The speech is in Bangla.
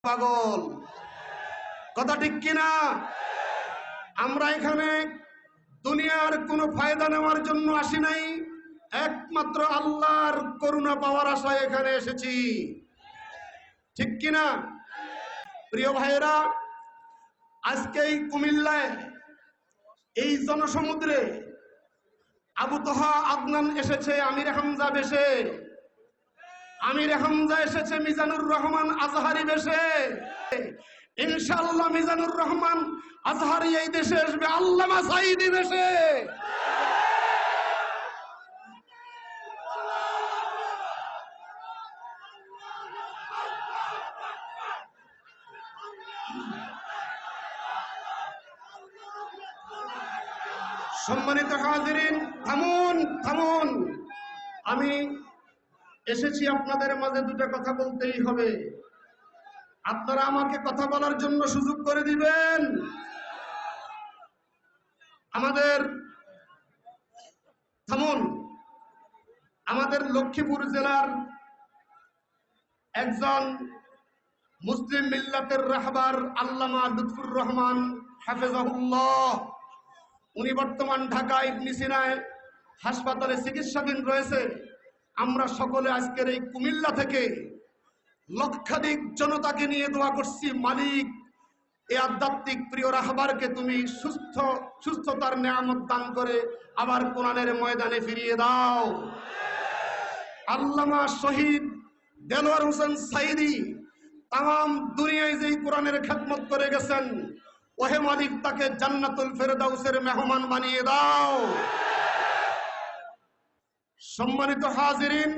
পাগল। কথা ঠিক কিনা? আমরা এখানে দুনিয়ার কোনো ফায়দা নেওয়ার জন্য আসি নাই, একমাত্র আল্লাহর করুণা পাওয়ার আশায় এখানে এসেছি। ঠিক কিনা? প্রিয় ভাইয়েরা, আজকে এই কুমিল্লায় এই জনসমুদ্রে আবু তহা আদনান এসেছে আমির হামজা বেশে, আমির হামজা এসেছে মিজানুর রহমান আজহারি বেশে। ইনশাআল্লাহ মিজানুর রহমান আজহারি এই দেশে আসবে আল্লামা সাঈদী বেশে। সম্মানিত হাজিরিন, থামুন থামুন। আমি এসেছি আপনাদের মাঝে দুটো কথা বলতেই হবে। আপনারা আমাকে কথা বলার জন্য সুযোগ করে দিবেন। আমাদের লক্ষ্মীপুর জেলার একজন মুসলিম মিল্লাতের রাহবার আল্লামা লুৎফুর রহমান হাফেজাহুল্লাহ, উনি বর্তমান ঢাকা ইবনে সিনায় হাসপাতালে চিকিৎসাধীন রয়েছে। আমরা সকলে আজকের এই কুমিল্লা থেকে লক্ষাধিক জনতাকে নিয়ে দোয়া করছি, মালিক এই আধ্যাত্মিক প্রিয় রাহবারকে তুমি সুস্থতার নেয়ামত দান করে আবার কোরআনের ময়দানে ফিরিয়ে দাও। আল্লামা শহীদ দেলোয়ার হোসেন সাঈদী তাম দুনিয়ায় যেই কোরআনের খেদমত করে গেছেন, ওহে মালিক তাকে জান্নাতুল ফেরদাউসের মেহমান বানিয়ে দাও। সম্মানিত হাজিরিন,